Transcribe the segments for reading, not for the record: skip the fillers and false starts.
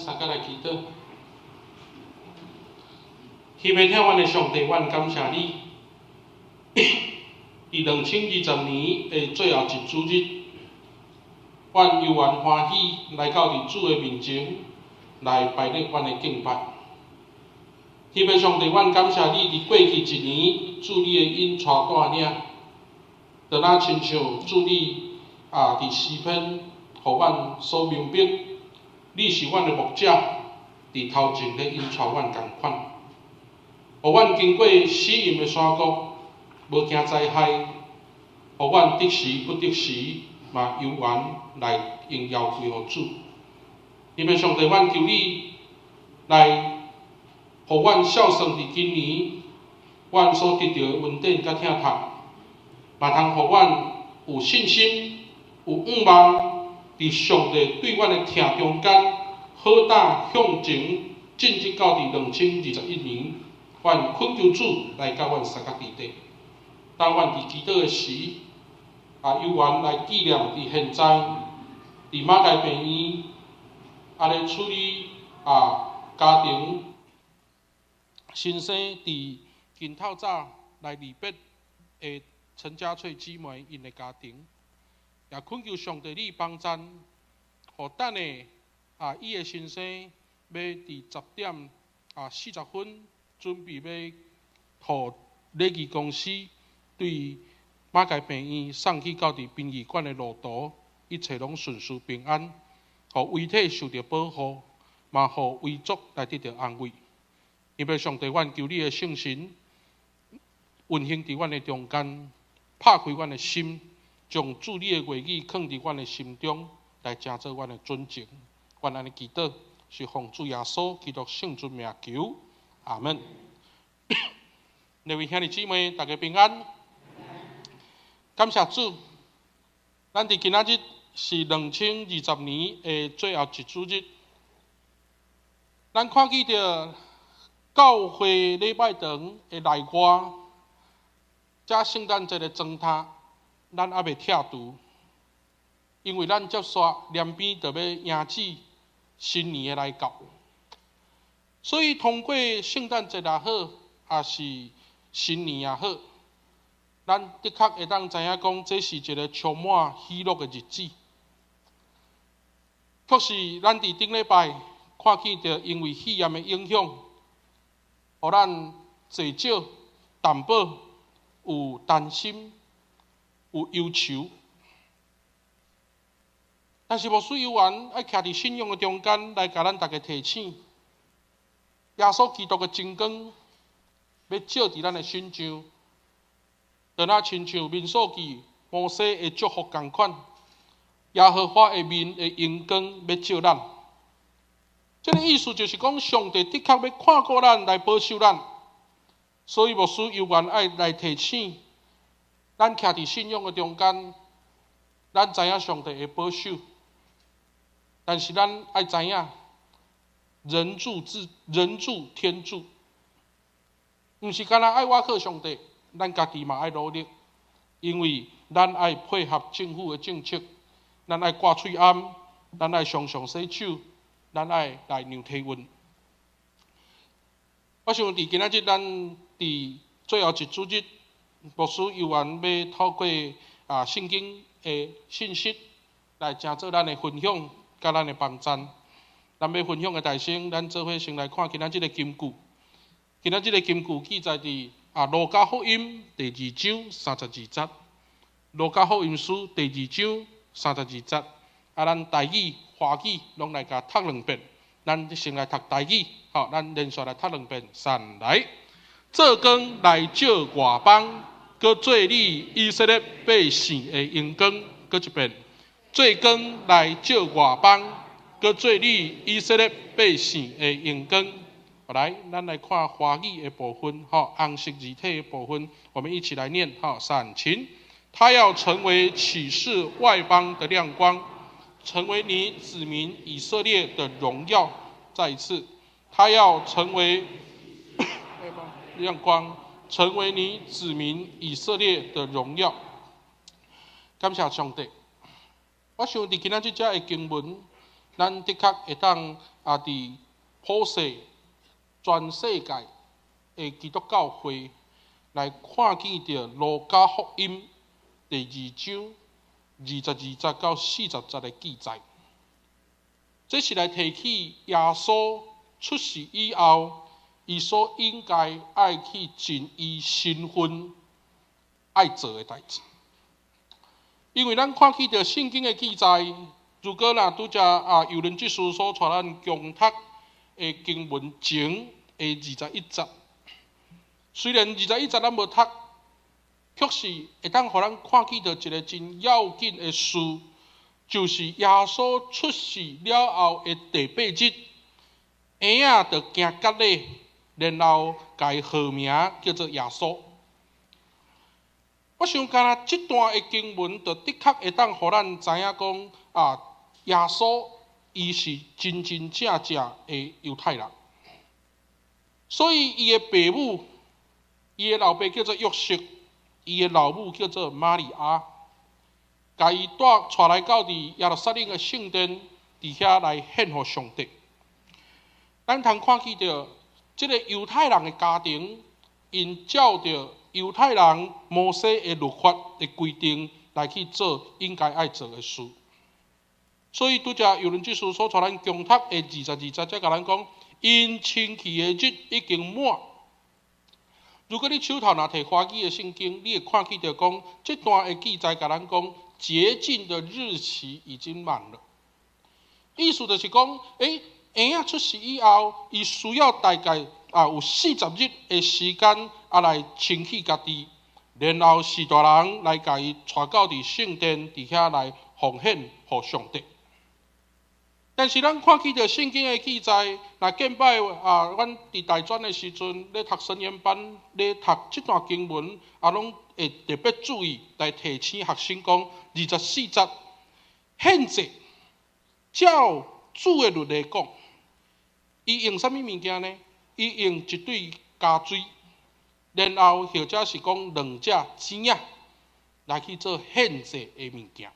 三个来祈祷。希望听阮的上帝，阮感谢你。伫2020年的最后一主日，阮悠然欢喜来到伫主的面前，来摆列阮的敬拜。希望上帝，阮感谢你伫过去一年，主你的引带带领，就那亲像主你伫诗篇，互阮所明白，你是阮的牧者，伫头前咧引带阮共款，互阮经过死荫的山谷，无惊灾害，互阮得时不得时，嘛悠然来荣耀归互主。希望上帝，阮求你来，互阮孝顺伫今年，阮所得到的稳定甲疼痛，嘛通互阮有信心、有仰望，伫上帝对阮的疼中间，好胆向前进入到伫2021年，阮恳求主来甲阮三角伫底。当阮伫祈祷的时，悠然来纪念伫现在伫马偕病院咧处理家庭新生伫今透早来离别的陈家翠姊妹因的家庭，也恳求上帝你帮赞，互等下伊的新生要伫10:40准备要互礼仪公司对马偕病院送去到伫殡仪馆的路途，一切拢顺遂平安，互遗体受到保护，嘛互遗族来得到安慰。因为上帝，阮求你的圣神运行伫阮的中间，拍开阮的心，将主你的话语放伫阮的心中，来成做阮的准证。阮安尼祈祷，是奉主耶稣基督圣尊名求，阿门。各位兄弟姊妹，大家平安。感谢主，咱伫今仔日是2020年的最后一主日，咱看见着教会礼拜堂的内外，遮圣诞节的装塔，咱还未拆除，因为咱接续两边就要迎接新年的来到，所以通过圣诞节也好，也是新年也好，咱的确会当知影讲，这是一个充满喜乐的日子。确实，咱伫顶礼拜看见着，因为肺炎的影响，互咱济少淡薄有担心、有忧愁。但是牧师悠然爱徛伫信仰的中间，来甲咱大家提醒，耶稣基督的真光要照伫咱的身上。就那亲像民数记摩西的祝福同款，耶和华的面的阳光要照咱。这个意思就是讲，上帝的确要看顾咱，来保守咱。所以牧师悠然爱来提醒，咱徛伫信仰的中间，咱知影上帝的保守，但是咱爱知影人助天助，毋是干那爱我靠上帝。咱家己嘛爱努力，因为咱爱配合政府的政策，咱爱挂喙罨，咱爱常常洗手，咱爱来量体温。我想伫今仔日，咱伫最后一主日，牧师悠然要透过圣经的信息来成做咱的分享，甲咱的帮赞。咱要分享的大声，咱做伙先来看今仔日的金句。今仔日的金句记载伫路加福音第2章32节，路加福音书第2章32节，咱台语、华语拢来甲读两遍。咱先来读台语，咱连续来读两遍。3来，做光来照外邦，搁做你以色列百姓的阳光。搁一遍，做光来照外邦，搁做你以色列百姓的阳光。来，咱来看华语的部分，红色字体的部分，我们一起来念。3请，他要成为启示外邦的亮光，成为你子民以色列的荣耀。再一次，他要成为亮光，成为你子民以色列的荣耀。感谢上帝。我想伫今仔日遮的经文，咱的确会当伫普世全世界的基督教会来看见着路加福音第2章22节到40节的记载。这是来提起耶稣出世以后，伊所应该爱去尽伊身份爱做的代志。因为咱看起着圣经的记载，如果若拄则有人即书所带咱共读的经文前的21节，虽然21节咱无读，却是会当互咱看起着一个真要紧的事，就是耶稣出世了后的第8日，婴仔就行割礼，然后甲伊号名叫做耶稣。我想，干那这段的经文，就的确会当互咱知影讲耶稣伊是真真正正的犹太人，所以伊的爸母，伊的老爸叫做约瑟，伊的老母叫做玛利亚，甲伊带来到伫耶路撒冷的圣殿，伫遐来献互上帝。咱通看见着这个犹太人的家庭，因照着犹太人摩西的律法的规定来去做应该爱做的事。所以拄则有人即书所带咱共读的22节，才甲咱讲，因清气的日已经满。如果你手头若摕华语的圣经，你会看见着讲，这段的记载甲咱讲，洁净的日期已经满了。意思就是讲，婴仔出世以后，伊需要大概有40日的时间来清洗家己，然后士大人来甲伊带到伫圣殿伫遐来奉献互上帝。但是咱看起着圣经的记载，若见摆阮伫大专的时阵，咧读神研班，咧读这段经文，拢会特别注意来提醒学生讲24节，献祭照主的律例讲，伊用什么物件呢？伊用一对家水，然后或者是讲2只鸡仔来去做献祭的物件。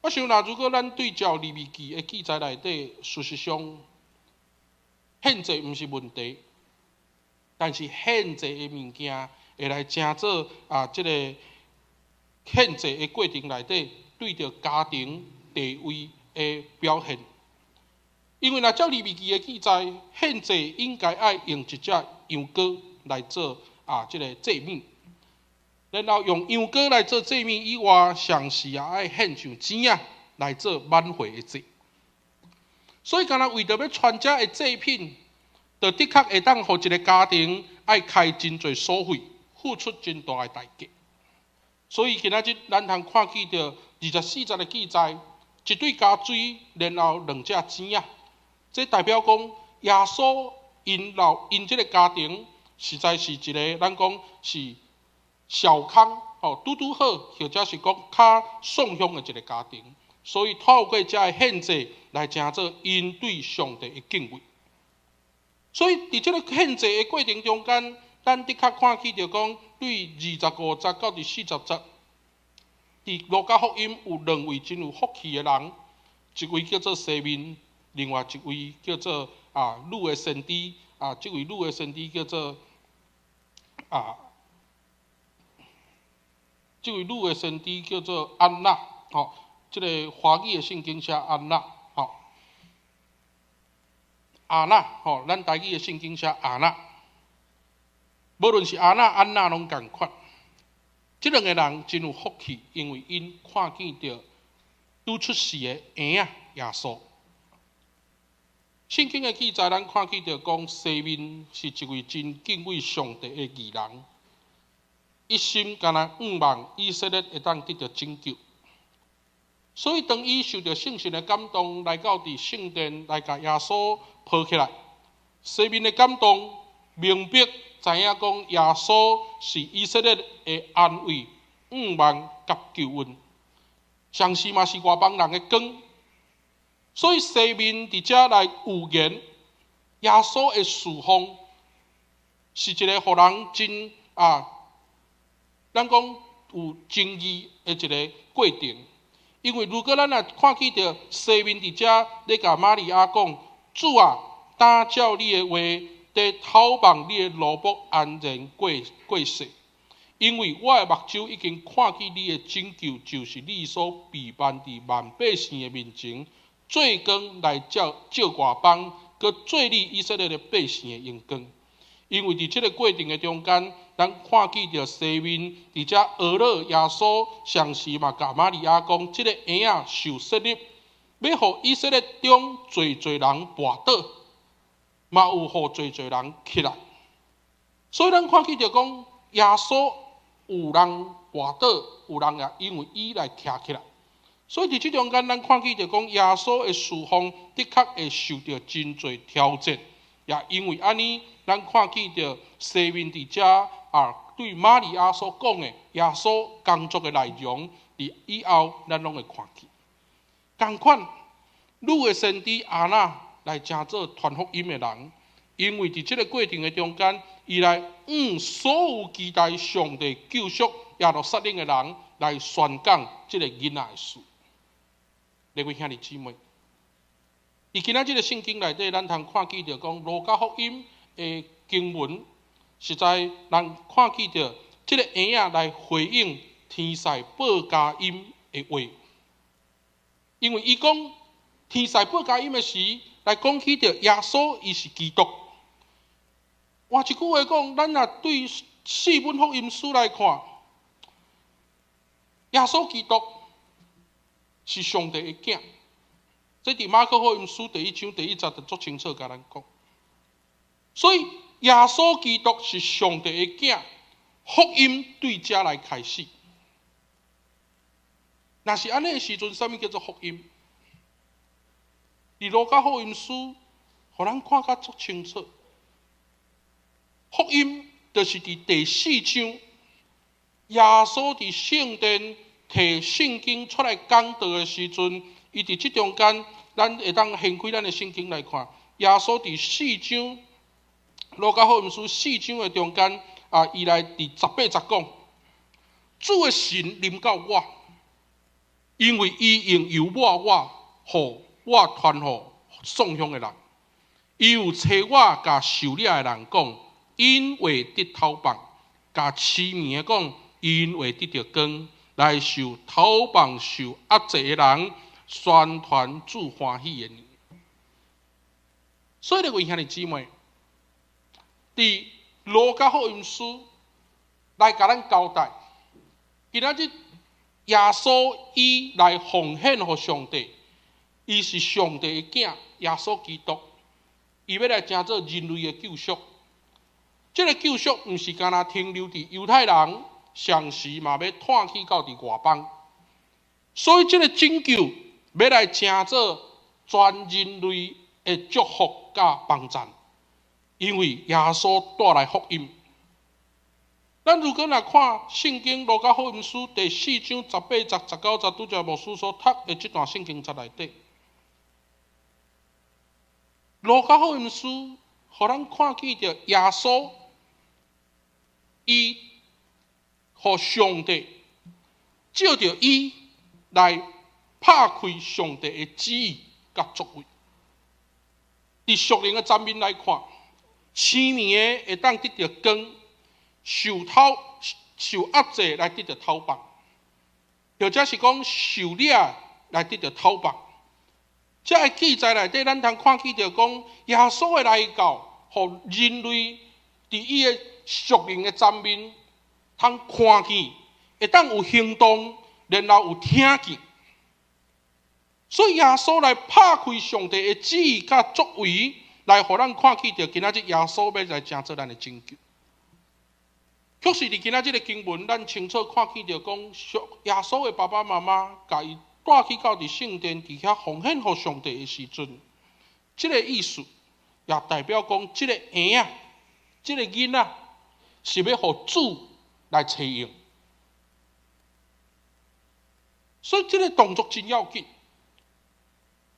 我想如果咱对照利未记的记载内底，事实上献祭毋是问题，但是献祭的物件会来成做这个献祭的过程内底对着家庭地位的表现。因为若照利未记的记载，献祭应该爱用一只羊羔来做这个祭物。然后用羊羔来做祭物以外，上时也爱献上钱仔来做挽回的祭。所以，干那为着要传这的祭品，就的确会当互一个家庭爱开真侪所费，付出真大的代价。所以今仔日咱通看见着24节的记载，一对家水，然后2只钱仔，这代表讲耶稣因这个家庭实在是一个咱讲是小康拄拄好，或者是讲较送香的一个家庭，所以透过这个献祭来成做因对上帝的敬畏。所以伫这个献祭的过程中间，咱的确看起着讲，对25节到第40节，伫路加福音有2位真有福气的人，一位叫做西面，另外一位叫做女的先知，这位女的先知叫做这位女的先知叫做安娜，这个华语的圣经写安娜，阿娜，咱台语的圣经写阿娜。无论是阿娜、安娜拢同款。这2个人真有福气，因为因看见着拄出世的婴仔耶稣。圣经的记载，咱看见着讲，西面是一位真敬畏上帝的义人。一心甘若仰望以色列会当得到拯救，所以当伊受到圣神的感动，来到伫圣殿来甲耶稣抱起来，西面的感动明白知影讲耶稣是以色列的安慰、仰望甲救恩，上时嘛是外邦人的光，所以西面伫遮来预言耶稣的事奉是一个互人真咱讲有正义的一个过程，因为如果咱若看见着西面伫遮咧甲玛利亚讲，主啊，担照你的话，在透望你的罗卜安然过世。因为我的目睭已经看见你的拯救，就是你所备办伫万百姓的面前，做光来照外邦，佮做你以色列的百姓的阳光。因为伫这个过程的中间，咱看见着西面伫遮俄勒耶稣上时嘛，甲玛利亚讲，这个婴仔受设立，要互以色列中侪人跋倒，嘛有互侪人起来。所以咱看见着讲，耶稣有人跋倒，有人也因为伊来徛起来。所以伫这中间，咱看见着讲，耶稣的侍奉的确会受到真侪挑战，也因为安尼，咱看见着西面伫遮对玛利亚所讲的耶稣工作的内容，伫以后咱拢会看见。同款，女的先知亚那来成做传福音的人，因为伫这个过程的中间，伊来所有期待上帝救赎耶路撒冷的人来宣讲这个囡仔的事。各位兄弟姊妹，伫今仔这个圣经内底，咱通看见着讲路加福音的经文，实在咱看见着这个婴仔来回应天使报佳音的话，因为伊讲天使报佳音的时，来讲起着耶稣伊是基督。换一句话讲，咱若对四本福音书来看，耶稣基督是上帝的囝。这伫马可福音书第1章第1节就足清楚甲咱讲。所以耶稣基督是上帝的囝，福音对遮来开始。若是安尼的时阵，啥物叫做福音？伫路加福音书，互咱看甲足清楚。福音就是伫第4章，耶稣伫圣殿摕圣经出来讲道的时阵，伊伫即中间，咱会当掀开咱的圣经来看。耶稣伫4章，路加福音书4章的中间，伊来伫18节讲，主的神临到我，因为伊用由互我传互送乡的人，伊有找我甲受掠的人讲。因为得头棒，甲痴迷的讲，因为得着光，来受头棒受压制的人，宣传主欢喜的年。所以各位兄弟姊妹，伫路加福音书来甲咱交代，今仔日耶稣伊来奉献给上帝，伊是上帝的囝，耶稣基督，伊要来成做人类的救赎。这个救赎毋是干那停留伫犹太人，上时嘛要探去到伫外邦，所以这个拯救要来成做全人类的祝福甲帮助，因为耶稣带来福音。咱如果来看圣经路加福音书第4章18节、19节，拄则牧师所读的这段圣经在内底，路加福音书互咱看见着耶稣。伊互上帝照着伊来拍开上帝的旨意甲作为。伫属灵的层面来看，痴迷的会当得到光，受压制来得到头棒，或者是讲受掠来得到头棒。这个记载内底，咱通看见着讲耶稣的来到，互人类伫伊的属灵的层面，通看见，会当有行动，然后有听见。所以耶稣来拍开上帝的旨意甲作为，来互咱看见着今仔日耶稣要来成做咱的拯救。确实伫今仔日的经文，咱清楚看见着讲，耶稣的爸爸妈妈甲伊带去到伫圣殿伫遐奉献给上帝的时阵，这个意思也代表讲，这个婴仔，这个囡仔是要互主来采用。所以这个动作真要紧，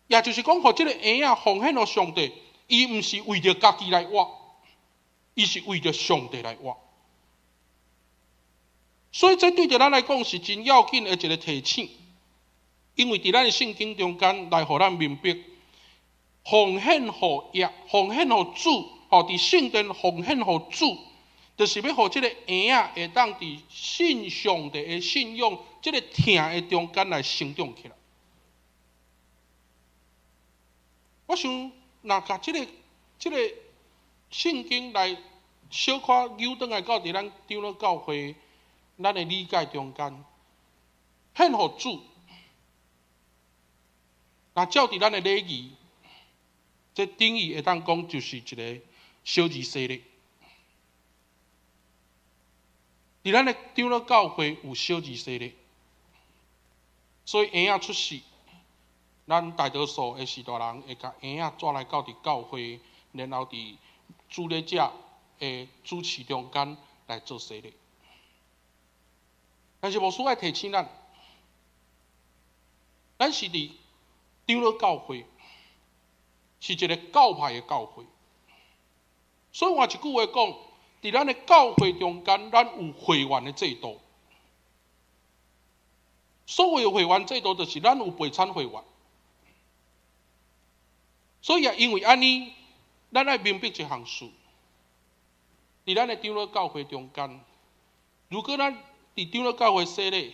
也就是讲，互这个婴仔奉献给上帝，伊毋是为着家己来活，伊是为着上帝来活。所以这对着咱来讲是真要紧的一个提醒。因为伫咱的圣经中间来，互咱明白，奉献互主，伫圣殿奉献互主，就是要互即个婴仔会当伫信上帝的信仰，即个疼的中间来成长起来。我想，若甲即个圣经来小可扭转来到伫咱长老教会，咱的理解中间，献互主。那照伫咱的礼仪，这定义会当讲就是一个小儿洗礼。伫咱的长老教会有小儿洗礼，所以婴仔出世，咱大多数的士大人会甲婴仔抓来到伫教会，然后伫主礼者的主持中间来做洗礼。但是牧师爱提醒咱，咱是伫长老教会，是一个教派的教会，所以换一句话讲，伫咱的教会中间，咱有会员的制度。所谓的会员制度，就是咱有陪产会员。所以也因为安尼，咱爱明白一项事：伫咱的长老教会中间，如果咱伫长老教会洗礼，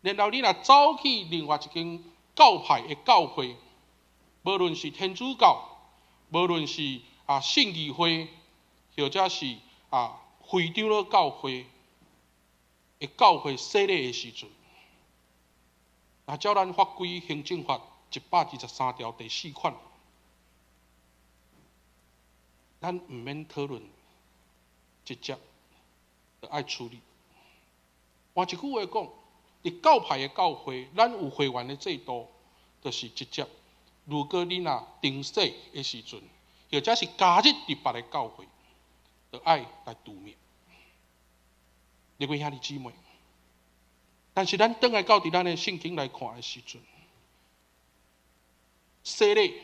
然后你若走去另外一间教派的教会，无论是天主教，无论是圣义会，或者是非长老教会的教会洗礼的时阵，那照咱法规行政法123条第4款，咱毋免讨论，直接就爱处理。换一句话讲，伫教派的教会，咱有会员的制度，就是直接。如果你若登记的时阵，或者是加入伫别的教会，就爱来除灭。各位兄弟姊妹，但是咱转来到伫咱的圣经来看的时阵，洗礼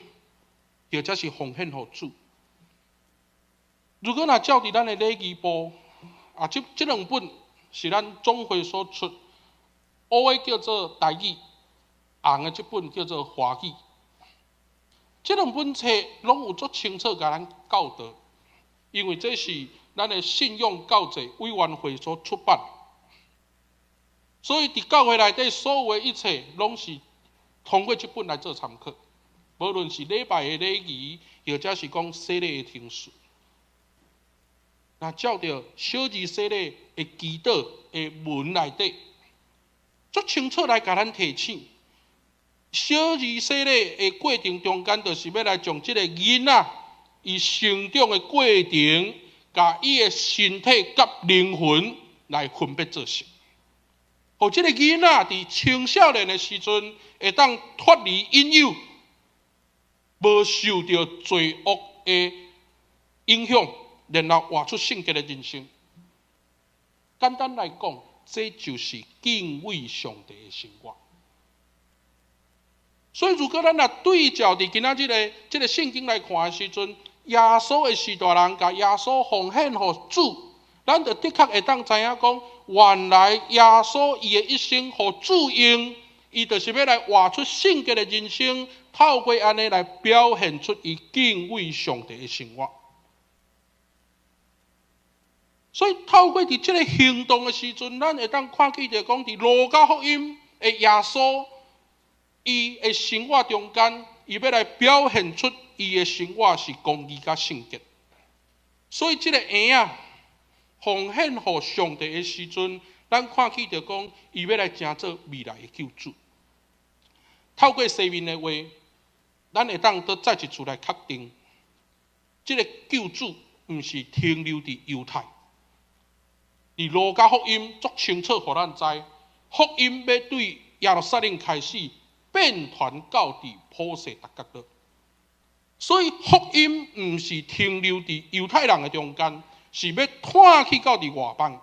或者是奉献互主。如果若照伫咱的礼仪部这两本是咱总会所出，乌的叫做台语，红的这本叫做华语。这两本册拢有足清楚甲咱教导，因为这是咱的信仰教制委员会所出版，所以伫教会内底所有的一切拢是通过这本来做参考，无论是礼拜的礼仪，或者是讲洗礼的程序。那照着小儿洗礼的祈祷的文内底，足清楚来甲咱提醒。小儿洗礼的过程中间，就是要来将这个囡仔伊成长的过程，甲伊的身体甲灵魂来分别做成，互这个囡仔伫青少年的时阵，会当脱离引诱，无受到罪恶的影响，然后活出圣洁的人生。简单来讲，这就是敬畏上帝的生活。所以，如果咱若对照伫今仔日这个圣经来看的时阵，耶稣的士大人甲耶稣奉献互主，咱就的确会当知影讲，原来耶稣伊的一生互主用，伊就是要来活出圣洁的人生，透过安尼来表现出伊敬畏上帝的生活。所以，透过伫这个行动的时阵，咱会当看见着讲，伫路加福音的耶稣。伊的生活中间，伊要来表现出伊的生活是公义甲圣洁。所以，这个婴仔奉献互上帝的时阵，咱看起就讲，伊要来成做未来的救主。透过西面的话，咱会当再一次来确定，这个救主毋是停留伫犹太。伫路加福音足清楚，互咱知，福音要对耶路撒冷开始。遍传到伫普世逐角落，所以福音毋是停留伫犹太人的中间，是要探去到伫外邦。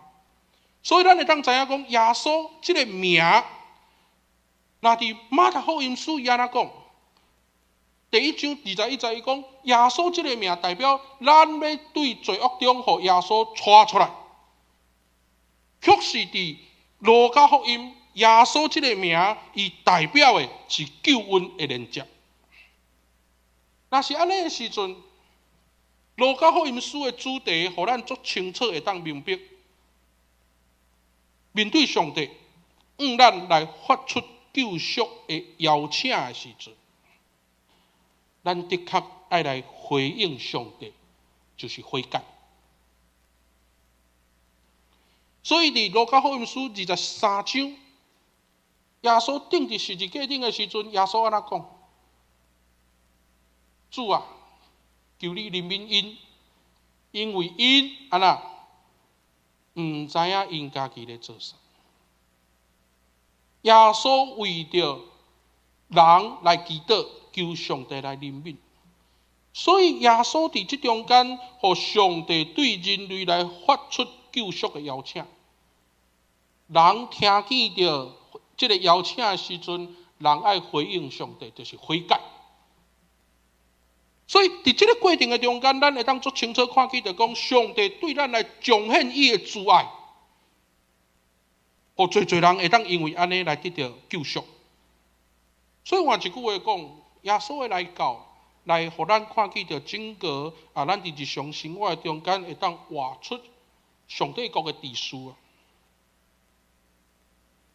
所以咱会当知影讲，耶稣这个名，那伫马太福音书伊安怎讲？第1章21节伊讲，耶稣这个名代表咱要对罪恶中，互耶稣带出来。却是伫路加福音耶稣这个名，伊代表的是救恩的连接。若是安尼的时阵，路加福音书的主题，互咱足清楚会当明白，面对上帝，咱来发出救赎的邀请的时阵，咱的确爱来回应上帝，就是悔改。所以伫路加福音书23章，耶稣钉伫十字架顶的时阵，耶稣安怎讲？主啊，求你怜悯因，因为因安那唔知影因家己咧做啥。耶稣为着人来祈祷，求上帝来怜悯。所以耶稣伫这中间，互上帝对人类来发出救赎的邀请。人听见着这个邀请的时阵，人爱回应上帝，就是悔改。所以伫这个过程的中间，咱会当足清楚看见，就讲上帝对咱来彰显伊的慈爱，互侪人会当因为安尼来得到救赎。所以换一句话讲，耶稣的来到，来互咱看见着整个咱伫日常生活的中间会当活出上帝国的秩序啊。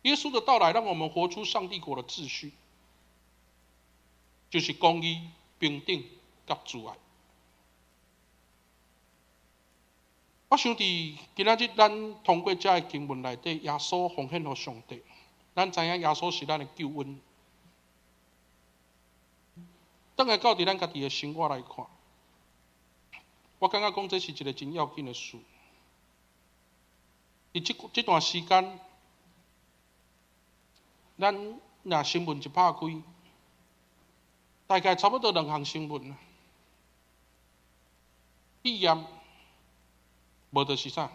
耶稣的到来，让我们活出上帝国的秩序，就是公义、平等、甲慈爱。我想伫今仔日咱通过这个经文内底，耶稣奉献给上帝，咱知影耶稣是咱的救恩。等下到伫咱家己的生活来看，我感觉讲这是一个真要紧的事。伫这段时间，咱若新闻一拍开，大概差不多2项新闻啊。肺炎，无就是啥？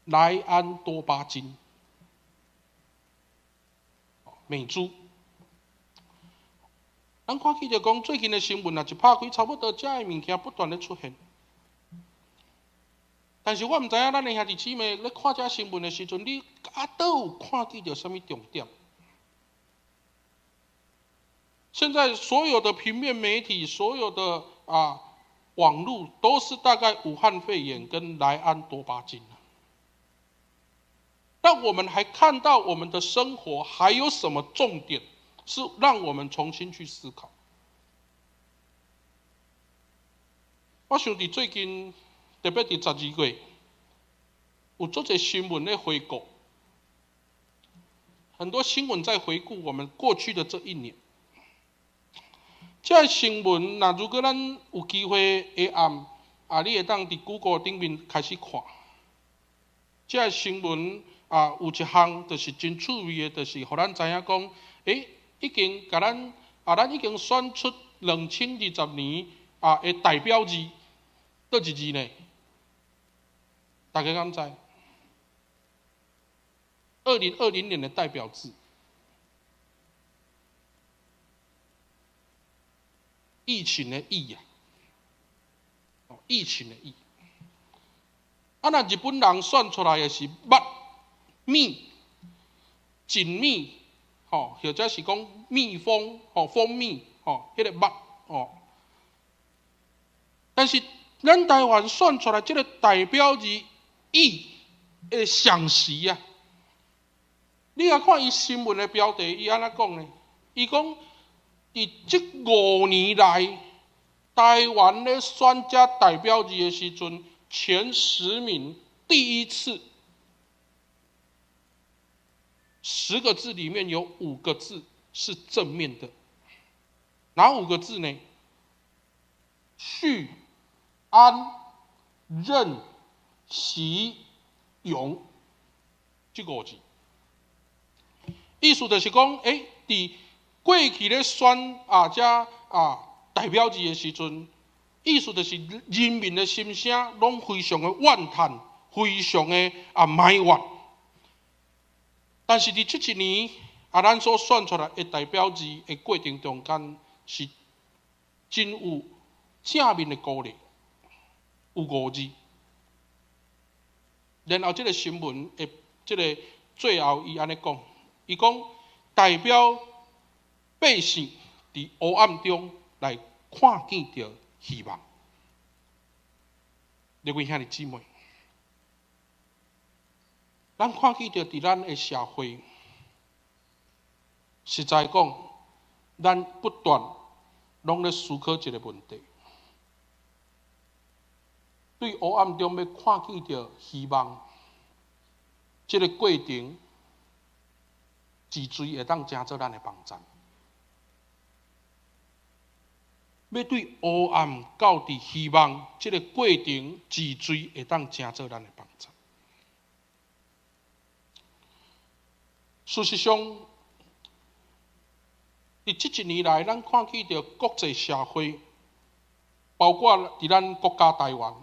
莱安多巴胺，美猪。咱看起就讲最近的新闻啊，一拍开，差不多这个物件不断的出现。但是我唔知影咱的兄弟姊妹咧看这新闻的时阵，你倒有看见到什么重点？现在所有的平面媒体，所有的网络都是大概武汉肺炎跟莱安多巴胺。但我们还看到我们的生活还有什么重点是让我们重新去思考？我想伫最近，特别伫12月，有做些新闻在回顾，很多新闻在回顾我们过去的这一年。这新闻，如果咱有机会下暗，你会当伫 Google 顶面开始看。这新闻有一项就是真趣味的，就是互咱知影讲，已经甲咱已经选出2020年的代表字，倒一字呢？大家敢知？2020年的代表字。疫情的疫呀，疫情的疫。那日本人算出来的是蜜、锦蜜，或者是讲蜜蜂，蜂蜜，迄个但是咱台湾算出来这个代表字疫的详实啊，你来看伊新闻的标题，伊安怎讲呢？伊讲。伫这5年来，台湾咧选这代表字的时阵，前10名第一次，10个字里面有5个字是正面的，哪5个字呢？煦、安、任、习、勇，这5字。意思就是讲，伫过去咧选代表字的时阵，意思就是人民的心声拢非常的怨叹，非常的埋怨。但是伫这一年咱所选出来的代表字的过程中间，是真有正面的鼓励，有5字。然后这个新闻的这个最后伊安尼讲，伊讲代表百姓伫黑暗中来看见着希望。各位兄弟姊妹，咱看见着伫咱的社会，实在讲，咱不断拢咧思考一个问题。对黑暗中要看见着希望，这个过程，治罪会当成做咱的帮站。要对黑暗到伫希望，这个过程治罪会当成做咱的帮站。事实上，伫这一年来，咱看见着国际社会，包括伫咱国家台湾。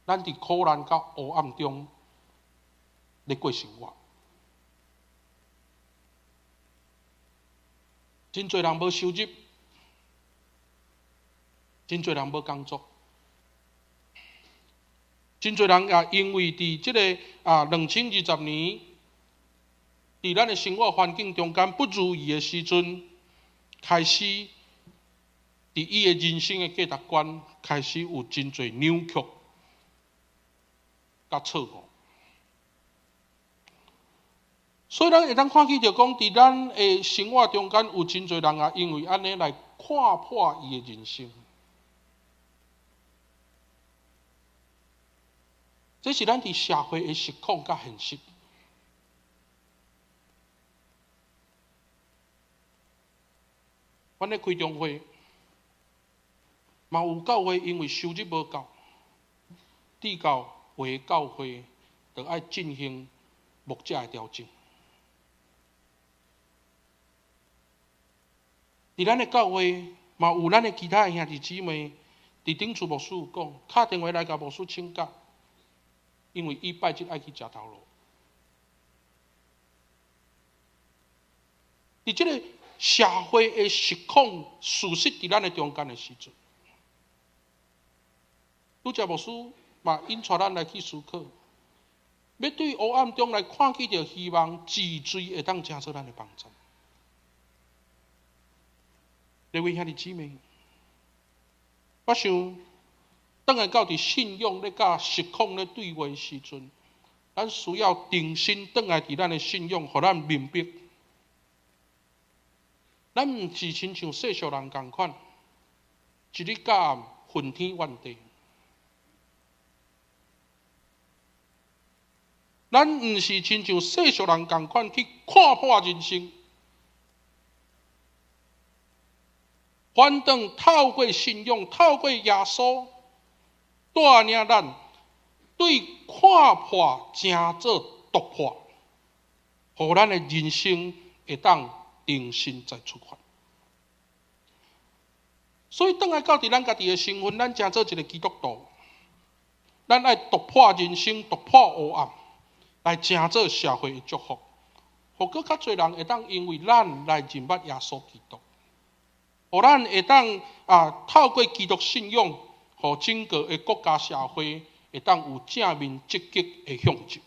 咱伫苦难甲黑暗中咧过生活，真侪人无收入，真侪人无工作，真侪人也因为伫即个2020年，伫咱的生活环境中间不如意的时阵，开始伫伊的人生的价值观开始有真侪扭曲。甲错误，所以咱会当看见着讲，伫咱的生活中间有真侪人也因为安尼来看破伊的人生。这是咱伫社会的实况甲现实。阮咧开中会，嘛有教会因为收入无够，递到为教会就要进行牧者的调整。伫咱的教会嘛有咱的其他的兄弟姊妹，伫顶厝牧师有讲，打电话来甲牧师请假，因为伊拜日爱去食头路。伫这个社会的实况事实伫咱的中间的时阵，拄则牧师。嘛，引带咱来去思考，要对黑暗中来看见着希望，治罪会当成做咱的帮助。各位兄弟姊妹，我想，当下到伫信仰咧甲实况咧对话时阵，咱需要定心倒来伫咱的信仰，互咱明白，咱毋是亲像世俗人共款，一日到暗昏天怨地。咱毋是亲像世俗人共款去看破人生，反正透过信仰，透过耶稣，带领咱对看破成做突破，互咱的人生会当重新再出发。所以，当来到伫咱家己的身份，咱成做一个基督徒，咱爱突破人生，突破黑暗。来成做社会的祝福，互搁较侪人会当因为咱来认捌耶稣基督，互咱会当透过基督信仰，互整个的国家社会会当有正面积极的向进。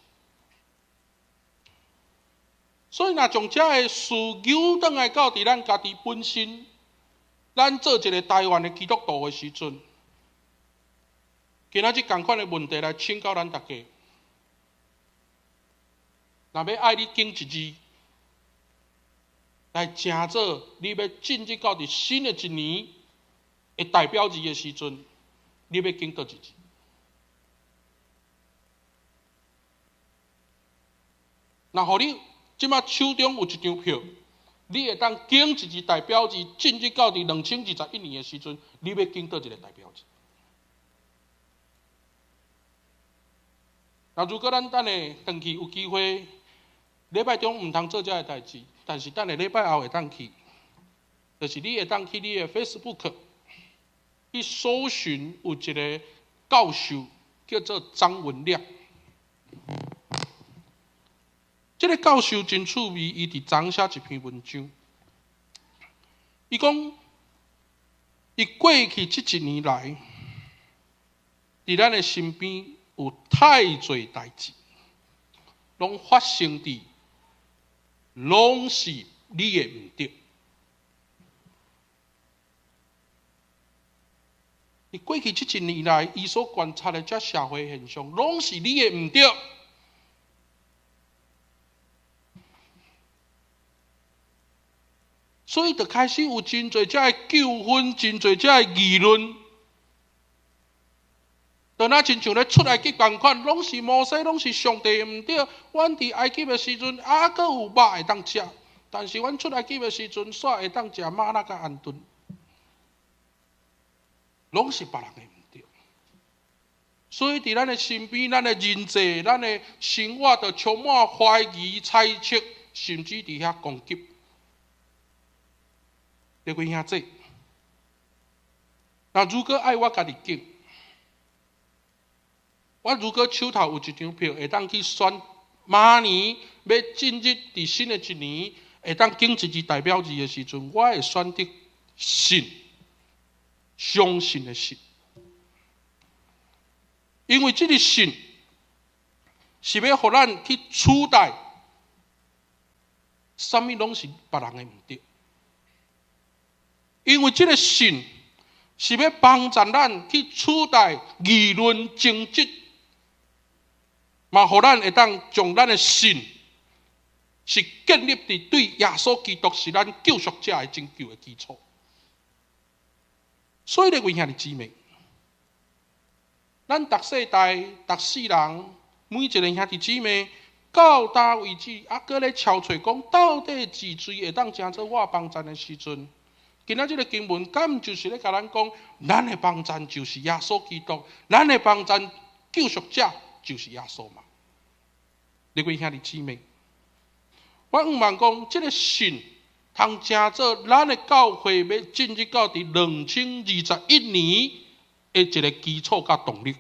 所以，若从这个事由倒来到伫咱家己本身，咱做一个台湾的基督徒的时阵，今仔日同款的问题来请教咱大家。若要爱你经一字，来成做你要进入到伫新的一年的代表字的时阵，你要经倒一字？若互你即马手中有一张票，你会当经一字代表字进入到伫2021年的时阵，你要经倒一个代表字？那如果咱等下回去有机会，礼拜中毋通做这个代志，但是等下礼拜后会当去，就是你会当去你的 Facebook 去搜寻有一个教授叫做张文亮。这个教授真趣味，伊伫昨写一篇文章，伊讲，伊过去这一年来，伫咱的身边有太侪代志，拢发生伫，拢是你的唔对。你过去这一年来，伊所观察的这社会现象，拢是你的唔对。所以就开始有真侪这的纠纷，真侪这的议论。就那亲像咧出埃及共款，拢是摩西，拢是上帝唔对。阮伫埃及的时阵，还阁有肉会当食，但是阮出埃及的时阵，煞会当食玛纳甲安顿，拢是别人的唔对。所以伫咱的身边，咱的人际，咱的生活，就充满怀疑、猜测，甚至伫遐攻击。各位兄弟，那如果爱我家己拣，我如果手头有一张票，会当去选明年要进入伫新的一年，会当拣一支代表字的时阵，我会选择信，相信的信，因为这个信是要互咱去取代，什么拢是别人的唔对，因为这个信是要帮助咱去取代议论争执。嘛，互咱会当将咱的信是建立伫对耶稣基督是咱救赎者的拯救的基础。所以，各位兄弟姊妹，咱逐世代、逐世人，每一个兄弟姊妹，到达为止，搁咧敲找讲，到底自罪会当成做我帮助的时阵，今仔日个经文，敢毋就是咧甲咱讲，咱的帮助就是耶稣基督，咱的帮助救赎者就是耶稣嘛？各位兄弟姊妹，我毋茫讲，这个信通成做咱的教会要进入到伫2021年的一个基础甲动力。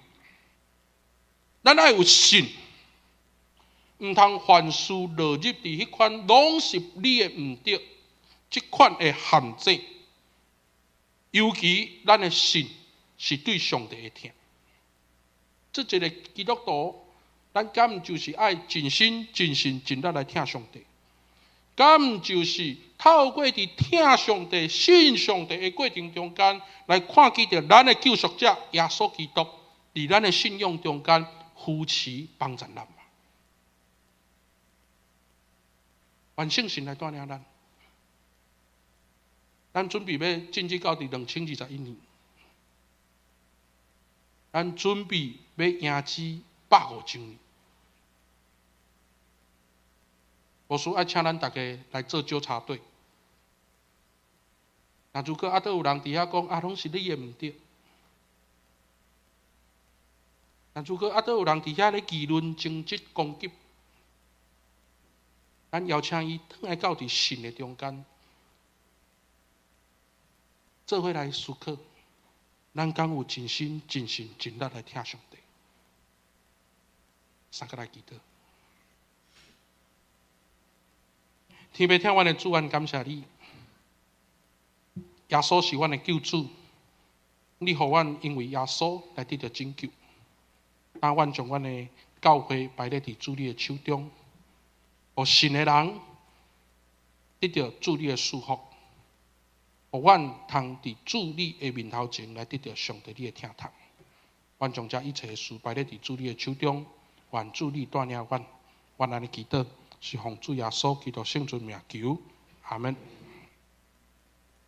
咱爱有信，毋通凡事落入伫迄款拢是你的毋对，即款的限制。尤其咱的信是对上帝的听，这一个基督徒。咱敢毋就是爱尽心、尽性、尽力来听上帝？敢毋就是透过伫听上帝、信上帝的过程中间，来看见着咱的救赎者耶稣基督伫咱的信仰中间扶持帮助咱嘛？万圣神来带领咱，咱准备要进入到伫2021年，咱准备要迎接150周年。无需要请咱大家来做纠察队。那如果倒有人伫遐讲拢是你的唔对，那如果倒有人伫遐咧议论、争执、攻击，咱邀请伊转来到伫信的中间，做伙来思考，咱敢有尽心、尽性、尽力来听上帝？三个来祈祷。天父听阮的主，阮感谢你。耶稣是阮的救主，你互阮因为耶稣来得到拯救。当阮将阮的教会摆咧伫主你的手中，互信的人得到主你的祝福，互阮通伫主你的面头前来得到上帝你的听头。阮将这一切的事摆咧伫主你的手中，愿主你带领阮。阮安尼祈祷，是奉主耶稣基督圣尊名求，阿门。